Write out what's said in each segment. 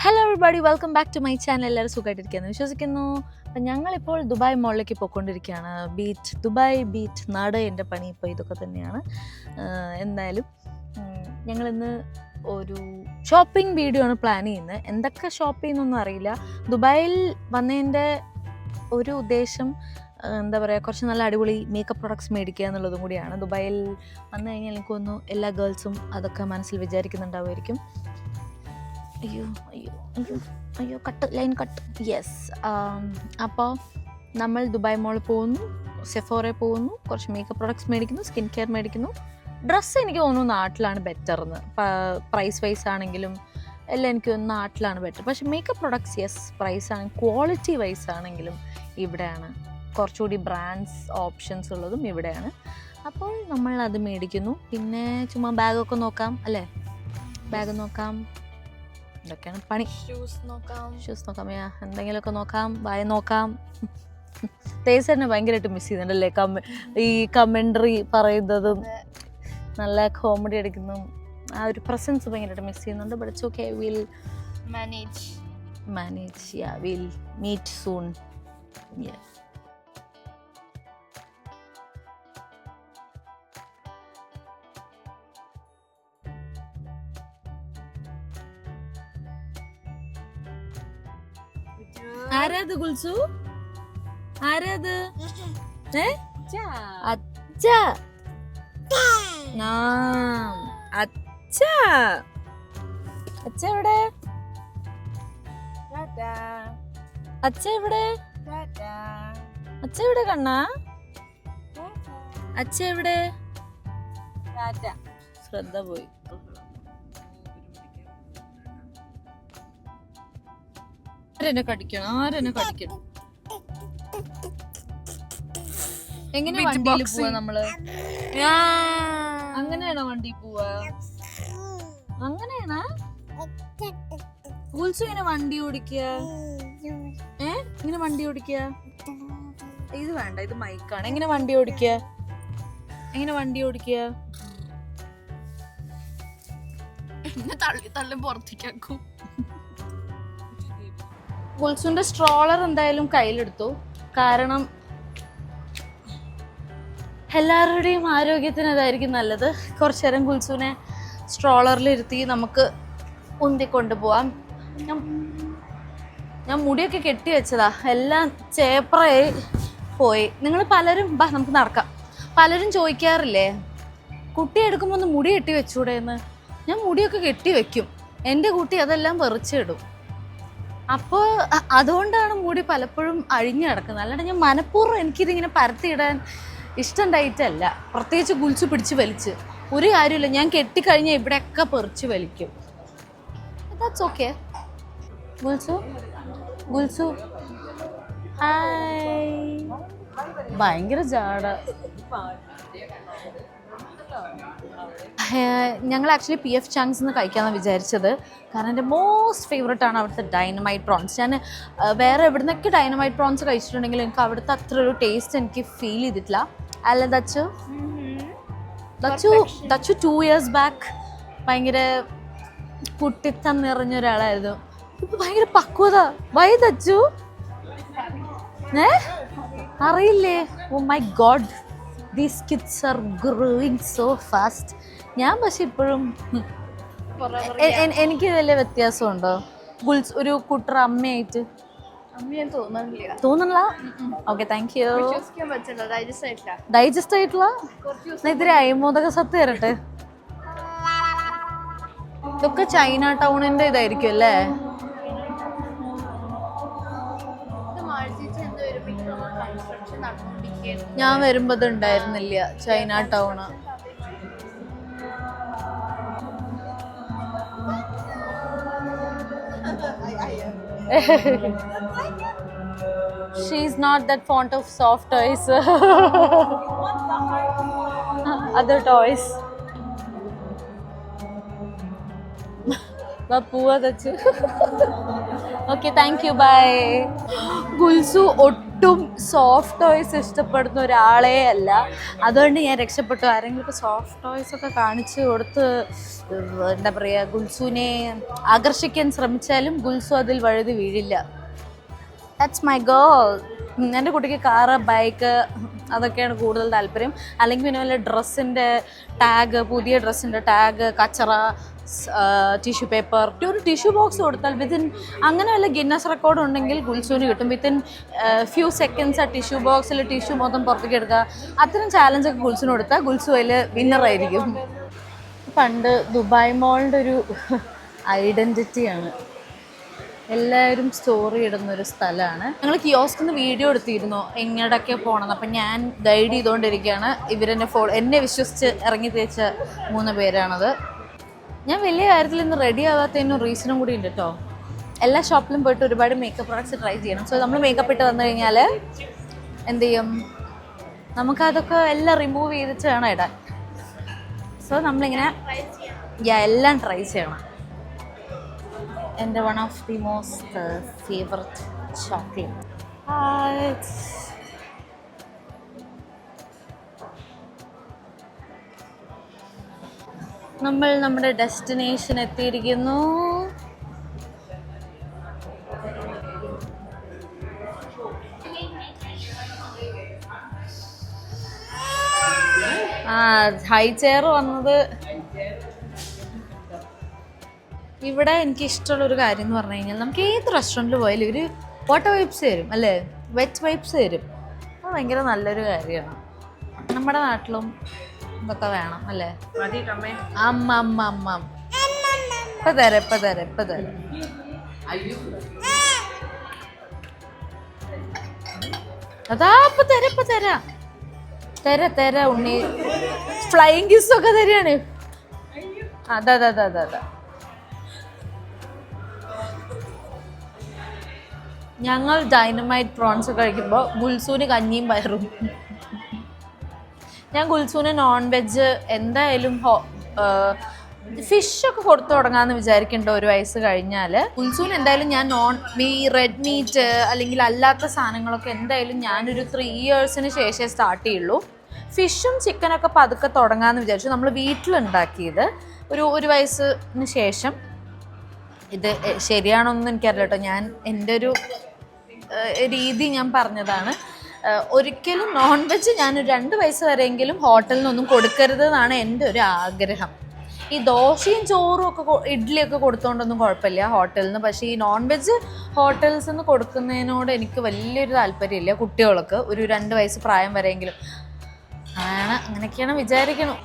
Hello everybody, welcome back to my channel. എല്ലാവരും സുഖമായിട്ടിരിക്കുന്നു വിശ്വസിക്കുന്നു. അപ്പം ഞങ്ങളിപ്പോൾ ദുബായ് മോളിലേക്ക് പോയിക്കൊണ്ടിരിക്കുകയാണ്. ദുബായ് ബീച്ച് നാട് എൻ്റെ പണി ഇപ്പോൾ ഇതൊക്കെ തന്നെയാണ്. എന്തായാലും ഞങ്ങളിന്ന് ഒരു ഷോപ്പിംഗ് വീഡിയോ ആണ് പ്ലാൻ ചെയ്യുന്നത്. എന്തൊക്കെ ഷോപ്പ് ചെയ്യുന്നൊന്നും അറിയില്ല. ദുബായിൽ വന്നതിൻ്റെ ഒരു ഉദ്ദേശം എന്താ പറയുക, കുറച്ച് നല്ല അടിപൊളി മേക്കപ്പ് പ്രൊഡക്ട്സ് മേടിക്കുക എന്നുള്ളതും കൂടിയാണ്. ദുബായിൽ വന്നു കഴിഞ്ഞാൽ എനിക്കൊന്നു എല്ലാ ഗേൾസും അതൊക്കെ മനസ്സിൽ വിചാരിക്കുന്നുണ്ടാവുമായിരിക്കും. അയ്യോ അയ്യോ അയ്യോ അയ്യോ കട്ട് ലൈൻ കട്ട്. യെസ്, അപ്പോൾ നമ്മൾ ദുബായ് മോളിൽ പോകുന്നു, സെഫോറെ പോകുന്നു, കുറച്ച് മേക്കപ്പ് പ്രൊഡക്ട്സ് മേടിക്കുന്നു, സ്കിൻ കെയർ മേടിക്കുന്നു. ഡ്രസ്സ് എനിക്ക് തോന്നുന്നു നാട്ടിലാണ് ബെറ്റർന്ന്, പ്രൈസ് വൈസ് ആണെങ്കിലും എല്ലാം എനിക്ക് തോന്നുന്നു നാട്ടിലാണ് ബെറ്റർ. പക്ഷേ മേക്കപ്പ് പ്രൊഡക്ട്സ് യെസ്, പ്രൈസ് ആണെങ്കിൽ ക്വാളിറ്റി വൈസ് ആണെങ്കിലും ഇവിടെയാണ് കുറച്ചുകൂടി ബ്രാൻഡ്സ് ഓപ്ഷൻസ് ഉള്ളതും ഇവിടെയാണ്. അപ്പോൾ നമ്മൾ അത് മേടിക്കുന്നു. പിന്നെ ചുമ്മാ ബാഗൊക്കെ നോക്കാം അല്ലേ, ബാഗ് നോക്കാം, ഇതൊക്കെയാണ് പണി. ഷൂസ് നോക്കാം, എന്തെങ്കിലുമൊക്കെ നോക്കാം, വായ നോക്കാം. തേസറിനെ ഭയങ്കരമായിട്ട് മിസ് ചെയ്യുന്നുണ്ടല്ലേ, ഈ കമൻട്രി പറയുന്നതും നല്ല കോമഡി അടിക്കുന്നു, ആ ഒരു പ്രസൻസ് ഭയങ്കരമായിട്ട് മിസ് ചെയ്യുന്നുണ്ട്. But it's okay, will manage ya, will meet soon. Yes, ആരാത് ഗുൽസു, ആരാത്? അച്ഛ അച്ഛ അച്ഛ എവിടെ? അച്ഛ എവിടെ? അച്ഛ എവിടെ കണ്ണാ? അച്ഛ എവിടെ? ശ്രദ്ധ പോയി. ആരെന്നെ കടിക്കണം? എങ്ങനെ വണ്ടിയിൽ പോവാ നമ്മള്? അങ്ങനെയാണോ വണ്ടി പോവാ? അങ്ങനെയാണോ ഗുൽസു ഇങ്ങനെ വണ്ടി ഓടിക്കുക? ഇങ്ങനെ വണ്ടി ഓടിക്കുക? ഇത് വേണ്ട, ഇത് മൈക്കാണ്. എങ്ങനെ വണ്ടി ഓടിക്കുക? തള്ളി പുറത്തേക്കാക്കും. ഗുൽസുന്റെ സ്ട്രോളർ എന്തായാലും കയ്യിലെടുത്തു. കാരണം എല്ലാവരുടെയും ആരോഗ്യത്തിന് അതായിരിക്കും നല്ലത്. കുറച്ചു നേരം ഗുൽസുവിനെ സ്ട്രോളറിലിരുത്തി നമുക്ക് ഉന്തിക്കൊണ്ടു പോവാം. ഞാൻ മുടിയൊക്കെ കെട്ടി വെച്ചതാ, എല്ലാം ചേപ്രയായി പോയി. നിങ്ങൾ പലരും നമുക്ക് നടക്കാം. പലരും ചോദിക്കാറില്ലേ, കുട്ടി എടുക്കുമ്പോൾ ഒന്ന് മുടി കെട്ടി വെച്ചൂടെ എന്ന്. ഞാൻ മുടിയൊക്കെ കെട്ടി വെക്കും, എൻ്റെ കുട്ടി അതെല്ലാം പറിച്ചിടും. അപ്പോൾ അതുകൊണ്ടാണ് മുടി പലപ്പോഴും അഴിഞ്ഞു കിടക്കുന്നത്. അല്ലാണ്ട് ഞാൻ മനഃപൂർവ്വം എനിക്കിതിങ്ങനെ പരത്തിയിടാൻ ഇഷ്ടമുണ്ടായിട്ടല്ല. പ്രത്യേകിച്ച് ഗുൽസു പിടിച്ച് വലിച്ച് ഒരു കാര്യമില്ല, ഞാൻ കെട്ടിക്കഴിഞ്ഞാൽ ഇവിടെയൊക്കെ പറിച്ച് വലിക്കും. That's okay. ഗുൽസു ഹായ്. ഭയങ്കര ജാട. ഞങ്ങൾ ആക്ച്വലി PF ചങ്ക്സ് നിന്ന് കഴിക്കാമെന്ന് വിചാരിച്ചത്. കാരണം എൻ്റെ മോസ്റ്റ് ഫേവറേറ്റ് ആണ് അവിടുത്തെ ഡൈനമൈറ്റ് പ്രോൺസ്. ഞാൻ വേറെ എവിടെ ഡൈനമൈറ്റ് പ്രോൺസ് കഴിച്ചിട്ടുണ്ടെങ്കിലും എനിക്ക് അവിടുത്തെ അത്ര ഒരു ടേസ്റ്റ് എനിക്ക് ഫീൽ ചെയ്തിട്ടില്ല. അല്ല ദച്ചു 2 years ബാക്ക് ഭയങ്കര കുട്ടിത്തം നിറഞ്ഞ ഒരാളായിരുന്നു. ഇപ്പൊ ഭയങ്കര പക്വത. വൈ ദച്ചു? അറിയില്ലേ? Oh my God, these kids are growing so fast. ഞാൻ പക്ഷെ ഇപ്പോഴും എനിക്ക് വലിയ വ്യത്യാസമുണ്ടോ ഒരു കുട്ടർ അമ്മയായിട്ട്? തോന്നുന്നില്ല. Okay, thank U. ഡൈജസ്റ്റ് ആയിട്ടുള്ള ഇതിരെ അയമോദക സത്ത് തരട്ടെ. ഇതൊക്കെ ചൈന ടൗണിന്റെ ഇതായിരിക്കും അല്ലേ? ഞാൻ വരുമ്പോ ഇത് ഉണ്ടായിരുന്നില്ല China town. She's not that fond of soft toys. Other toys. പോവാ തച്ചു. Okay, thank you, bye. Gulsu ഒട്ടും സോഫ്റ്റ് ടോയ്സ് ഇഷ്ടപ്പെടുന്ന ഒരാളേ അല്ല. അതുകൊണ്ട് ഞാൻ രക്ഷപ്പെട്ടു. ആരെങ്കിലും ഇപ്പോൾ സോഫ്റ്റ് ടോയ്സ് ഒക്കെ കാണിച്ചു കൊടുത്ത് എന്താ പറയുക ഗുൽസുവിനെ ആകർഷിക്കാൻ ശ്രമിച്ചാലും ഗുൽസു അതിൽ വഴുതി വീഴില്ല. That's my girl. എൻ്റെ കുട്ടിക്ക് കാറ്, ബൈക്ക് അതൊക്കെയാണ് കൂടുതൽ താല്പര്യം. അല്ലെങ്കിൽ പിന്നെ വല്ല ഡ്രസ്സിൻ്റെ ടാഗ്, പുതിയ ഡ്രസ്സിൻ്റെ ടാഗ്, കച്ചറ, ടിഷ്യൂ പേപ്പർ, ഒരു ടിഷ്യൂ ബോക്സ് കൊടുത്താൽ അങ്ങനെ വല്ല ഗിന്നസ് റെക്കോർഡ് ഉണ്ടെങ്കിൽ ഗുൽസുവിന് കിട്ടും. ഫ്യൂ സെക്കൻഡ്സ് ആ ടിഷ്യൂ ബോക്സിൽ ടിഷ്യൂ മൊത്തം പുറത്തേക്ക് എടുക്കുക. അത്തരം ചാലഞ്ചൊക്കെ ഗുൽസുവിന് കൊടുത്താൽ ഗുൽസു അതിൽ വിന്നറായിരിക്കും. പണ്ട് ദുബായ് മോളിൻ്റെ ഒരു ഐഡൻറ്റിറ്റിയാണ്, എല്ലാവരും സ്റ്റോറി ഇടുന്നൊരു സ്ഥലമാണ്. ഞങ്ങൾ കിയോസ്കിൽ നിന്ന് വീഡിയോ എടുത്തിരുന്നു എങ്ങോട്ടൊക്കെ പോകണമെന്ന്. അപ്പം ഞാൻ ഗൈഡ് ചെയ്തുകൊണ്ടിരിക്കുകയാണ്. എന്നെ വിശ്വസിച്ച് ഇറങ്ങി തേച്ച 3 പേരാണത്. ഞാൻ വലിയ കാര്യത്തിൽ ഇന്ന് റെഡി ആവാത്തതിനും റീസണും കൂടി ഉണ്ട് കേട്ടോ. എല്ലാ ഷോപ്പിലും പോയിട്ട് ഒരുപാട് മേക്കപ്പ് പ്രോഡക്റ്റ്സ് ട്രൈ ചെയ്യണം. സോ നമ്മൾ മേക്കപ്പ് ഇട്ട് വന്നു കഴിഞ്ഞാൽ എന്ത് ചെയ്യും, നമുക്കതൊക്കെ എല്ലാം റിമൂവ് ചെയ്തിട്ട് വേണം ഇടാൻ. സോ നമ്മളിങ്ങനെ എല്ലാം ട്രൈ ചെയ്യണം. എൻ്റെ one of the most favourite chocolate. നമ്മൾ നമ്മുടെ ഡെസ്റ്റിനേഷൻ എത്തിയിരിക്കുന്നു. ഹൈ ചെയർ വന്നത് ഇവിടെ എനിക്ക് ഇഷ്ടമുള്ളൊരു കാര്യം എന്ന് പറഞ്ഞു കഴിഞ്ഞാൽ നമുക്ക് ഏത് റെസ്റ്റോറൻറ്റിൽ പോയാലും ഒരു വാട്ടർ വൈപ്സ് തരും അല്ലേ, വെറ്റ് വൈപ്സ് തരും. അത് ഭയങ്കര നല്ലൊരു കാര്യമാണ്. നമ്മുടെ നാട്ടിലും ഇതൊക്കെ വേണം അല്ലേ. ഇപ്പൊ തരാം. അതാ ഇപ്പൊ തരാ ഉണ്ണി. ഫ്ലൈയിങ് കിസ് ഒക്കെ തരാണ്. അതാ ഞങ്ങൾ ഡൈനമൈറ്റ് പ്രോൺസ് കഴിക്കുമ്പോൾ ഗുൽസൂന് കഞ്ഞിയും പയറും. ഞാൻ ഗുൽസൂന് നോൺ വെജ് എന്തായാലും ഫിഷൊക്കെ കൊടുത്തു തുടങ്ങാമെന്ന് വിചാരിക്കേണ്ട 1 വയസ്സ് കഴിഞ്ഞാൽ. ഗുൽസൂന് എന്തായാലും ഞാൻ റെഡ് മീറ്റ് അല്ലെങ്കിൽ അല്ലാത്ത സാധനങ്ങളൊക്കെ എന്തായാലും ഞാനൊരു 3 ഇയേഴ്സിന് ശേഷമേ സ്റ്റാർട്ട് ചെയ്യുള്ളൂ. ഫിഷും ചിക്കനൊക്കെ പതുക്കെ തുടങ്ങാമെന്ന് വിചാരിച്ചു. നമ്മൾ വീട്ടിലുണ്ടാക്കിയത് ഒരു 1 വയസ്സിന് ശേഷം. ഇത് ശരിയാണോന്നും എനിക്കറിയില്ല കേട്ടോ, ഞാൻ എൻ്റെ ഒരു രീതി ഞാൻ പറഞ്ഞതാണ്. ഒരിക്കലും നോൺ വെജ് ഞാനൊരു 2 വയസ്സ് വരെയെങ്കിലും ഹോട്ടലിൽ നിന്നൊന്നും കൊടുക്കരുത് എന്നാണ് എൻ്റെ ഒരു ആഗ്രഹം. ഈ ദോശയും ചോറും ഒക്കെ ഇഡ്ഡലിയൊക്കെ കൊടുത്തുകൊണ്ടൊന്നും കുഴപ്പമില്ല ഹോട്ടലിൽ നിന്ന്. പക്ഷേ ഈ നോൺ വെജ് ഹോട്ടൽസിൽ നിന്ന് കൊടുക്കുന്നതിനോട് എനിക്ക് വലിയൊരു താല്പര്യമില്ല. കുട്ടികൾക്ക് ഒരു 2 വയസ്സ് പ്രായം വരെയെങ്കിലും ആണ്. അങ്ങനെയൊക്കെയാണ് വിചാരിക്കണം.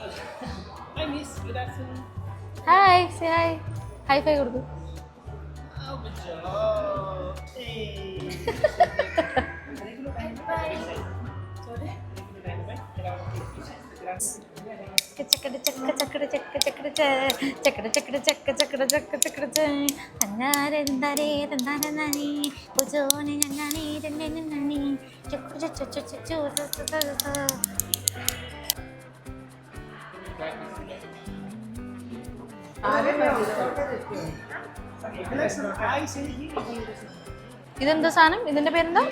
ഹായ് ഹൈ ഫൈ കൊടുത്തു. ഇതെന്താ സാധനം? ഇതിന്റെ പേരെന്താ?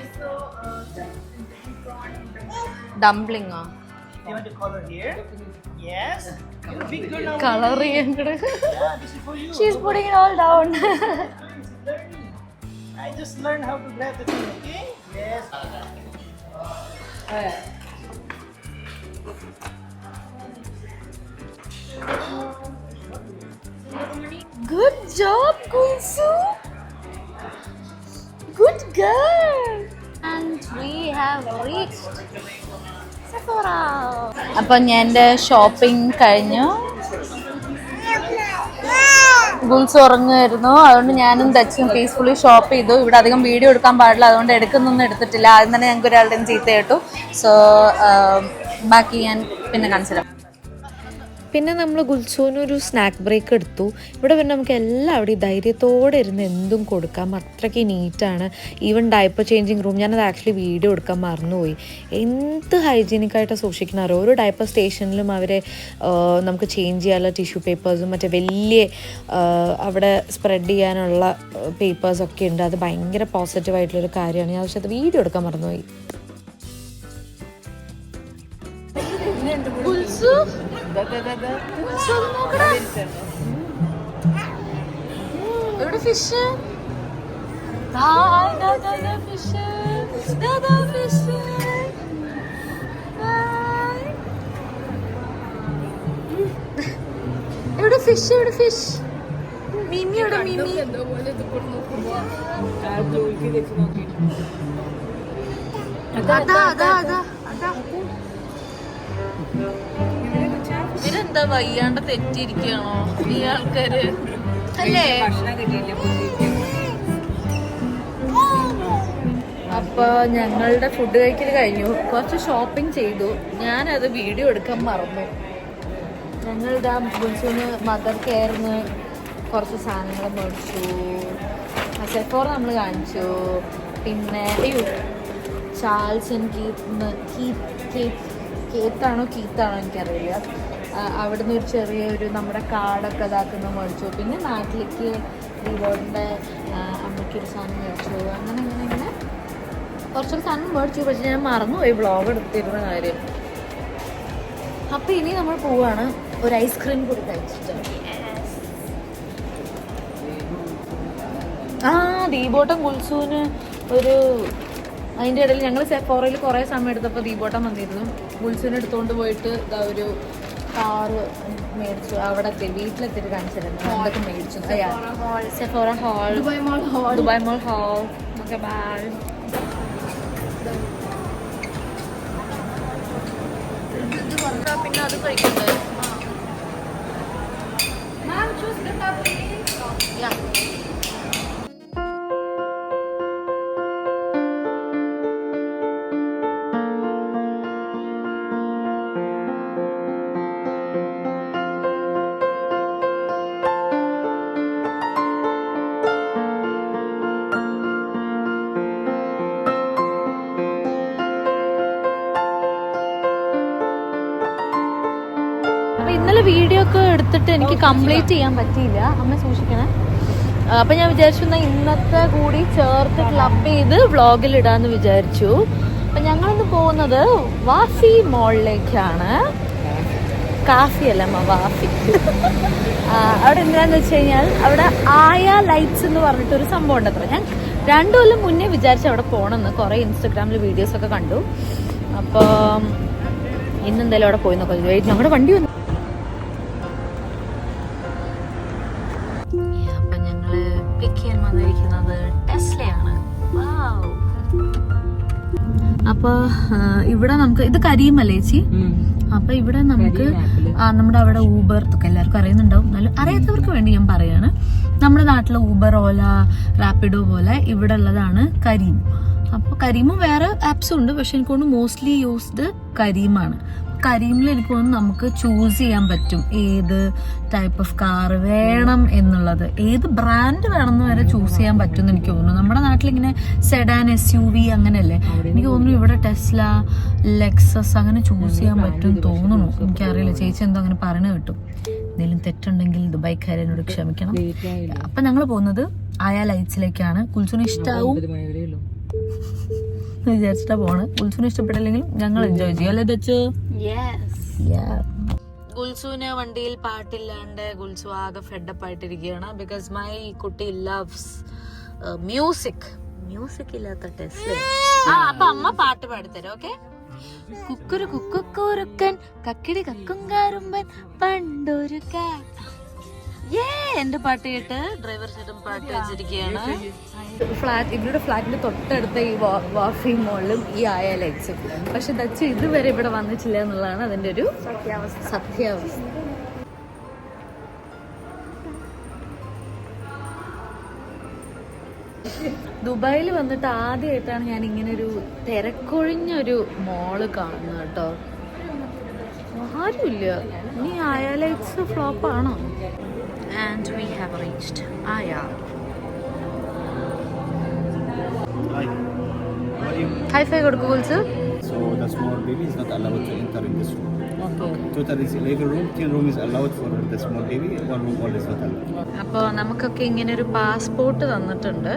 ഡംപ്ലിങ്ങോ? കളർ ചെയ്യണ്ടത്. She's putting it all down. I just learned how to grab the thing, okay? Yes. Good job, Gulsu. Good girl. And we have reached Sephora. അപ്പോൾ ഞാൻ എൻ്റെ ഷോപ്പിംഗ് കഴിഞ്ഞു. ഗുൽസ് ഉറങ്ങുമായിരുന്നു, അതുകൊണ്ട് ഞാനും തച്ചും പീസ്ഫുള്ളി ഷോപ്പ് ചെയ്തു. ഇവിടെ അധികം വീഡിയോ എടുക്കാൻ പാടില്ല, അതുകൊണ്ട് എടുക്കുന്നൊന്നും എടുത്തിട്ടില്ല. ആദ്യം തന്നെ ഞങ്ങൾക്ക് ഒരാളുടെ ചീത്ത കേട്ടു. സോ ബാക്കി ഞാൻ പിന്നെ കാണിച്ചു തരാം. പിന്നെ നമ്മൾ ഗുൽസൂനൊരു സ്നാക്ക് ബ്രേക്ക് എടുത്തു. ഇവിടെ പിന്നെ നമുക്ക് എല്ലാവിടെയും ധൈര്യത്തോടെ ഇരുന്ന് എന്തും കൊടുക്കാം, അത്രയ്ക്ക് നീറ്റാണ്. ഈവൻ ഡയപ്പർ ചേഞ്ചിങ് റൂം, ഞാനത് ആക്ച്വലി വീഡിയോ എടുക്കാൻ മറന്നുപോയി. എന്ത് ഹൈജീനിക്കായിട്ട് സൂക്ഷിക്കണമോ. ഓരോ ഡയപ്പർ സ്റ്റേഷനിലും അവരെ നമുക്ക് ചേഞ്ച് ചെയ്യാനുള്ള ടിഷ്യൂ പേപ്പേഴ്സും മറ്റേ വലിയ അവിടെ സ്പ്രെഡ് ചെയ്യാനുള്ള പേപ്പേഴ്സൊക്കെ ഉണ്ട്. അത് ഭയങ്കര പോസിറ്റീവായിട്ടുള്ളൊരു കാര്യമാണ്. ഞാൻ പക്ഷേ അത് വീഡിയോ എടുക്കാൻ മറന്നുപോയി. എവിടെ ഫിഷ്? എവിടെ ഫിഷ്? എവിടെ ഫിഷ്? മിമി എവിടെ? മിമി അതാ അതാ അതാ അതാ. ഇവരെന്താ വയ്യാണ്ട് തെറ്റിയിരിക്കണോ ഈ ആൾക്കാര് അല്ലേ? അപ്പൊ ഞങ്ങളുടെ ഫുഡ് കഴിക്കൽ കഴിഞ്ഞു. കുറച്ച് ഷോപ്പിംഗ് ചെയ്തു. ഞാനത് വീഡിയോ എടുക്കാൻ മറന്നു. ഞങ്ങളുടെ ഗുൽസൂന് മദർ കെയറിന് കുറച്ച് സാധനങ്ങൾ മേടിച്ചു. സെഫോറ നമ്മൾ കാണിച്ചു. പിന്നെ ചാൾസ് ആൻഡ് കേത്താണോ എനിക്കറിയില്ല. അവിടുന്ന് ഒരു ചെറിയൊരു നമ്മുടെ കാർഡൊക്കെ ഇതാക്കുന്ന മേടിച്ചു. പിന്നെ നാട്ടിലേക്ക് ദീപോളിൻ്റെ അമ്മയ്ക്കൊരു സാധനം മേടിച്ചു. അങ്ങനെ കുറച്ചൊരു സാധനം മേടിച്ചു. പക്ഷെ ഞാൻ മറന്നുപോയി വ്ളോഗ് എടുത്തിരുന്ന കാര്യം. അപ്പം ഇനി നമ്മൾ പോവാണ് ഒരു ഐസ്ക്രീം കൂടി കഴിച്ചിട്ട്. ദീപോട്ടം ഗുൽസൂന് ഒരു അതിൻ്റെ ഇടയിൽ ഞങ്ങൾ സെഫോറയിൽ കുറേ സമയം എടുത്തപ്പോൾ ദീപോട്ടം വന്നിരുന്നു. ഗുൽസൂന് എടുത്തുകൊണ്ട് പോയിട്ട് ഒരു കാറ് മേടിച്ചു. അവിടെ വീട്ടിലെത്തിയിട്ട് കാണിച്ചിരുന്നു എന്തൊക്കെ മേടിച്ചു. Sephora haul, Dubai mall haul. Okay bye. പിന്നെ അത് കഴിക്കണ്ടേ? ഇന്നലെ വീഡിയോ ഒക്കെ എടുത്തിട്ട് എനിക്ക് കംപ്ലീറ്റ് ചെയ്യാൻ പറ്റിയില്ല. അമ്മ സൂക്ഷിക്കണേ. അപ്പം ഞാൻ വിചാരിച്ചു എന്നാൽ ഇന്നത്തെ കൂടി ചേർത്ത് ക്ലബ് ചെയ്ത് വ്ളോഗിൽ ഇടാമെന്ന് വിചാരിച്ചു. അപ്പം ഞങ്ങളിന്ന് പോകുന്നത് വാഫി മോളിലേക്കാണ്. കാഫി അല്ല അമ്മ, വാഫി. അവിടെ എന്താണെന്ന് വെച്ച് കഴിഞ്ഞാൽ അവിടെ ആയ ലൈറ്റ്സ് എന്ന് പറഞ്ഞിട്ടൊരു സംഭവം ഉണ്ട്. അത്ര ഞാൻ 2 കൊല്ലം മുന്നേ വിചാരിച്ചു അവിടെ പോകണമെന്ന്. കുറേ ഇൻസ്റ്റഗ്രാമിൽ വീഡിയോസൊക്കെ കണ്ടു. അപ്പോൾ ഇന്നെന്തായാലും അവിടെ പോയി നോക്കാം. ഞങ്ങളുടെ വണ്ടി വന്നു. അപ്പം ഞങ്ങള് പിക്ക് ചെയ്യാൻ വന്നിരിക്കുന്നത് ടെസ്ലയാണ്. അപ്പൊ ഇവിടെ നമുക്ക് ഇത് കരീമല്ലേ ചേച്ചി? അപ്പൊ ഇവിടെ നമുക്ക് നമ്മുടെ അവിടെ ഊബർ ഒക്കെ എല്ലാവർക്കും അറിയുന്നുണ്ടാവും. എന്നാലും അറിയാത്തവർക്ക് വേണ്ടി ഞാൻ പറയാണ്. നമ്മുടെ നാട്ടിലെ ഊബർ, ഓല, റാപ്പിഡോ പോലെ ഇവിടെ ഉള്ളതാണ് കരീം. അപ്പോൾ കരീമും വേറെ ആപ്സും ഉണ്ട്. പക്ഷെ എനിക്ക് തോന്നുന്നു മോസ്റ്റ്ലി യൂസ്ഡ് കരീമാണ്. കരീമിൽ എനിക്ക് തോന്നുന്നു നമുക്ക് ചൂസ് ചെയ്യാൻ പറ്റും ഏത് ടൈപ്പ് ഓഫ് കാർ വേണം എന്നുള്ളത്, ഏത് ബ്രാൻഡ് വേണമെന്ന് വരെ ചൂസ് ചെയ്യാൻ പറ്റും എന്ന് എനിക്ക് തോന്നുന്നു. നമ്മുടെ നാട്ടിലിങ്ങനെ സെഡാൻ, SUV അങ്ങനെയല്ലേ. എനിക്ക് തോന്നുന്നു ഇവിടെ ടെസ്ല, ലെക്സസ് അങ്ങനെ ചൂസ് ചെയ്യാൻ പറ്റും തോന്നുന്നു. എനിക്കറിയില്ല, ചേച്ചി എന്തോ അങ്ങനെ പറഞ്ഞു കിട്ടും. എന്തെങ്കിലും തെറ്റുണ്ടെങ്കിൽ ദുബായ്ക്കാരനോട് ക്ഷമിക്കണം. അപ്പൊ ഞങ്ങൾ പോകുന്നത് ആയ ലൈറ്റ്സിലേക്കാണ്. കുൽസുന് ഇഷ്ടാവും വിചാരിച്ചിട്ടാ പോണ്. ഗുൽസൂന് ഇഷ്ടപ്പെട്ടില്ലെങ്കിലും ഞങ്ങൾ എൻജോയ് ചെയ്യും അല്ലേ ദച്ചു? ഗുൽസൂന് വണ്ടിയിൽ പാട്ടില്ലാണ്ട് ഗുൽസു ആകെ ഫെഡപ്പ് ആയിട്ടിരിക്കുകയാണ്. ബിക്കോസ് മൈ കുട്ടി ലവ്സ് മ്യൂസിക് ഇല്ലാത്ത ടെസ്റ്റ്. അപ്പൊ അമ്മ പാട്ട് പാടിത്തരും. ഓക്കെ. കുക്കൊരു കുക്കൊരുക്കൻ കക്കിടി കക്കുങ്കാരുമ്പൻ പണ്ടൊരു എന്റെ പാട്ട് കേട്ട് ഡ്രൈവർ ചേട്ടൻ പാട്ട് വെച്ചിരിക്കുകയാണ്. ഇവരുടെ ഫ്ലാറ്റിന്റെ തൊട്ടടുത്ത ഈ വാഫി മോളിലും ഈ ആയ ലൈറ്റ്സും. പക്ഷെ ദച്ചു ഇതുവരെ ഇവിടെ വന്നിട്ടില്ല എന്നുള്ളതാണ് അതിന്റെ ഒരു സത്യാവസ്ഥ. ദുബായിൽ വന്നിട്ട് ആദ്യമായിട്ടാണ് ഞാൻ ഇങ്ങനെ ഒരു തിരക്കൊഴിഞ്ഞൊരു മോള് കാണുന്നത് കേട്ടോ. ആരുമില്ല. ഇനി ആയ ലൈറ്റ്സ് ഫ്ലോപ്പ് ആണോ? ആൻഡ് വി ഹാവ് റീച്ച്ഡ് ആയ. ഹൈഫൈ കൊടുക്കൂ ഗുൽസ്. So the small baby is not allowed to enter in this room. Okay. Total is 11 room, 10 room is allowed for the small baby, 1 room all is not allowed. അപ്പോൾ നമുക്കൊക്കെ ഇങ്ങനെ ഒരു passport തന്നിട്ടുണ്ട്.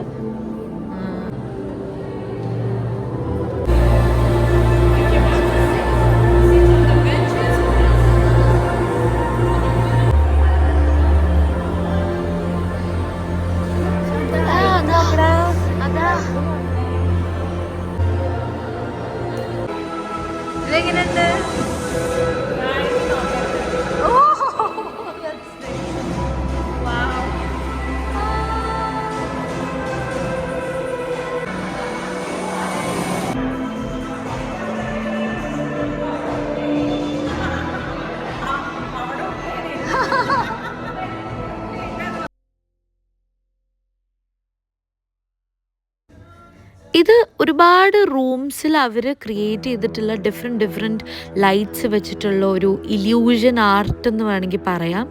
ഇതെങ്ങനെയുണ്ട്? ഇത് ഒരുപാട് റൂംസിൽ അവർ create ചെയ്തിട്ടുള്ള different lights വെച്ചിട്ടുള്ള ഒരു ഇല്യൂഷൻ ആർട്ട് എന്ന് വേണമെങ്കിൽ പറയാം.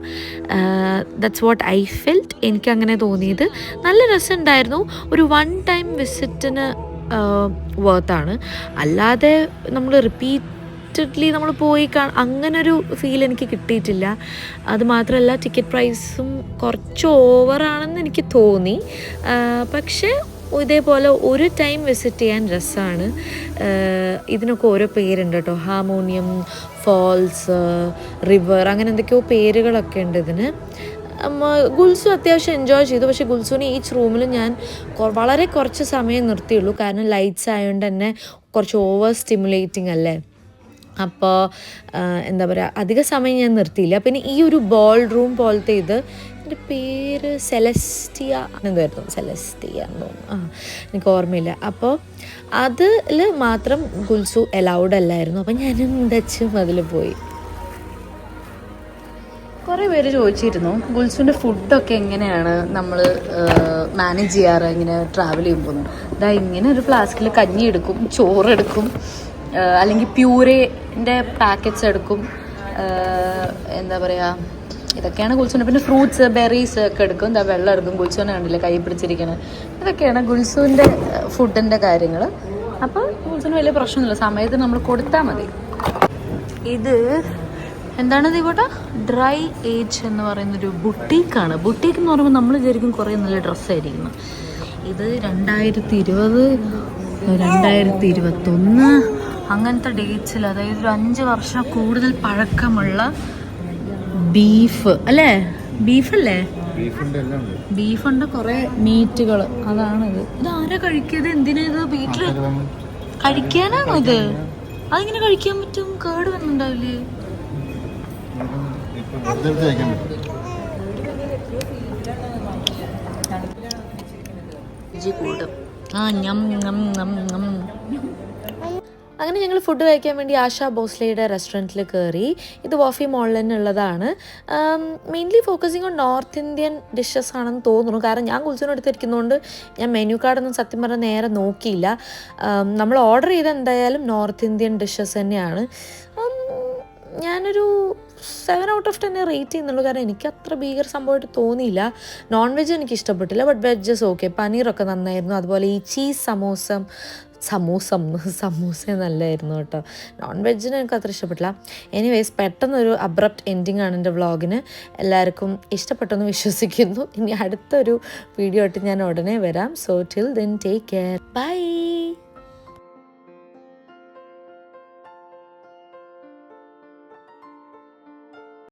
That's what I felt. എനിക്കങ്ങനെ തോന്നിയത്. നല്ല രസമുണ്ടായിരുന്നു. ഒരു 1 ടൈം വിസിറ്റിന് വർത്താണ്. അല്ലാതെ നമ്മൾ റിപ്പീറ്റഡ്ലി നമ്മൾ പോയി അങ്ങനൊരു ഫീൽ എനിക്ക് കിട്ടിയിട്ടില്ല. അത് മാത്രമല്ല ടിക്കറ്റ് പ്രൈസും കുറച്ച് ഓവറാണെന്ന് എനിക്ക് തോന്നി. പക്ഷേ ഇതേപോലെ ഒരു ടൈം വിസിറ്റ് ചെയ്യാൻ രസമാണ്. ഇതിനൊക്കെ ഓരോ പേരുണ്ട് കേട്ടോ. ഹാർമോണിയം ഫോൾസ്, റിവർ, അങ്ങനെ എന്തൊക്കെയോ പേരുകളൊക്കെ ഉണ്ട് ഇതിന്. ഗുൽസു അത്യാവശ്യം എൻജോയ് ചെയ്തു. പക്ഷേ ഗുൽസുവിന് ഈച്ച് റൂമിലും ഞാൻ വളരെ കുറച്ച് സമയം നിർത്തിയുള്ളൂ. കാരണം ലൈറ്റ്സ് ആയതുകൊണ്ട് തന്നെ കുറച്ച് ഓവർ സ്റ്റിമുലേറ്റിംഗ് അല്ലേ. അപ്പോൾ എന്താ പറയുക, അധിക സമയം ഞാൻ നിർത്തിയില്ല. പിന്നെ ഈ ഒരു ബോൾ റൂം പോലത്തെ എൻ്റെ പേര് സെലസ്റ്റിയ എന്തായിരുന്നു, സെലസ്റ്റിയ എന്ന് തോന്നുന്നു, എനിക്ക് ഓർമ്മയില്ല. അപ്പോൾ അതിൽ മാത്രം ഗുൽസു അലൗഡ് അല്ലായിരുന്നു. അപ്പം ഞാനും ദച്ചും അതിൽ പോയി. കുറേ പേര് ചോദിച്ചിരുന്നു ഗുൽസുവിൻ്റെ ഫുഡൊക്കെ എങ്ങനെയാണ് നമ്മൾ മാനേജ് ചെയ്യാറ് ഇങ്ങനെ ട്രാവൽ ചെയ്യുമ്പോൾ. ഇതാ ഇങ്ങനെ ഒരു ഫ്ലാസ്കിൽ കഞ്ഞി എടുക്കും, ചോറെടുക്കും, അല്ലെങ്കിൽ പ്യൂരേൻ്റെ പാക്കറ്റ്സ് എടുക്കും. എന്താ പറയുക, ഇതൊക്കെയാണ് ഗുൽസുവിൻ്റെ. പിന്നെ ഫ്രൂട്ട്സ്, ബെറീസ് ഒക്കെ എടുക്കും. എന്താ വെള്ളം എടുക്കും. ഗുൽസുവിനെ കണ്ടില്ല കൈ പിടിച്ചിരിക്കുന്നത്. ഇതൊക്കെയാണ് ഗുൽസുവിൻ്റെ ഫുഡിൻ്റെ കാര്യങ്ങൾ. അപ്പോൾ ഗുൽസുവിന് വലിയ പ്രശ്നമൊന്നുമില്ല, സമയത്ത് നമ്മൾ കൊടുത്താൽ മതി. ഇത് എന്താണ് ദീപോട്ട, ഡ്രൈ ഏജ് എന്ന് പറയുന്നൊരു ബുട്ടീക്കാണ്. ബുട്ടീക്ക് എന്ന് പറയുമ്പോൾ നമ്മൾ വിചാരിക്കും കുറേ നല്ല ഡ്രസ്സായിരിക്കുന്നു. ഇത് 2020, 2021 അങ്ങനത്തെ ഡേറ്റ്സിൽ, അതായത് ഒരു 5 വർഷം കൂടുതൽ പഴക്കമുള്ള ബീഫ് അല്ലേ, ബീഫല്ലേ, ബീഫുണ്ട്, കുറേ മീറ്റുകൾ. അതാണിത്. ഇത് ആരാ കഴിക്കിയത്? എന്തിനാ ഇത് വീട്ടിൽ കഴിക്കാനാണോ ഇത്? അതിങ്ങനെ കഴിക്കാൻ പറ്റും? കേട് വന്നിട്ടുണ്ടാവില്ലേ? കൂടും. അങ്ങനെ ഞങ്ങൾ ഫുഡ് കഴിക്കാൻ വേണ്ടി ആശാ ഭോസ്ലെയുടെ റെസ്റ്റോറൻറ്റിൽ കയറി. ഇത് വോഫി മോളിൽ തന്നെ ഉള്ളതാണ്. Mainly focusing on north Indian dishes ആണെന്ന് തോന്നുന്നു. കാരണം ഞാൻ ഗുൽസുവിന് എടുത്തിരിക്കുന്നതുകൊണ്ട് ഞാൻ മെനു കാർഡൊന്നും സത്യം പറഞ്ഞാൽ നേരെ നോക്കിയില്ല. നമ്മൾ ഓർഡർ ചെയ്ത എന്തായാലും നോർത്ത് ഇന്ത്യൻ ഡിഷസ് തന്നെയാണ്. ഞാനൊരു 7 out of 10 റേറ്റ് ചെയ്യുന്നുള്ളൂ. കാരണം എനിക്ക് അത്ര ഭീകര സംഭവമായിട്ട് തോന്നിയില്ല. നോൺ വെജ് എനിക്ക് ഇഷ്ടപ്പെട്ടില്ല, ബട്ട് വെജസ് ഓക്കെ. പനീറൊക്കെ നന്നായിരുന്നു. അതുപോലെ ഈ ചീസ് സമൂസ നല്ലതായിരുന്നു കേട്ടോ. നോൺ വെജിന് എനിക്ക് അത്ര ഇഷ്ടപ്പെട്ടില്ല. എനിവേസ് പെട്ടെന്നൊരു അബ്രപ്റ്റ് എൻഡിങ് ആണ് എൻ്റെ വ്ളോഗിന്. എല്ലാവർക്കും ഇഷ്ടപ്പെട്ടെന്ന് വിശ്വസിക്കുന്നു. ഇനി അടുത്തൊരു വീഡിയോ ആയിട്ട് ഞാൻ ഉടനെ വരാം. So till then take care, by.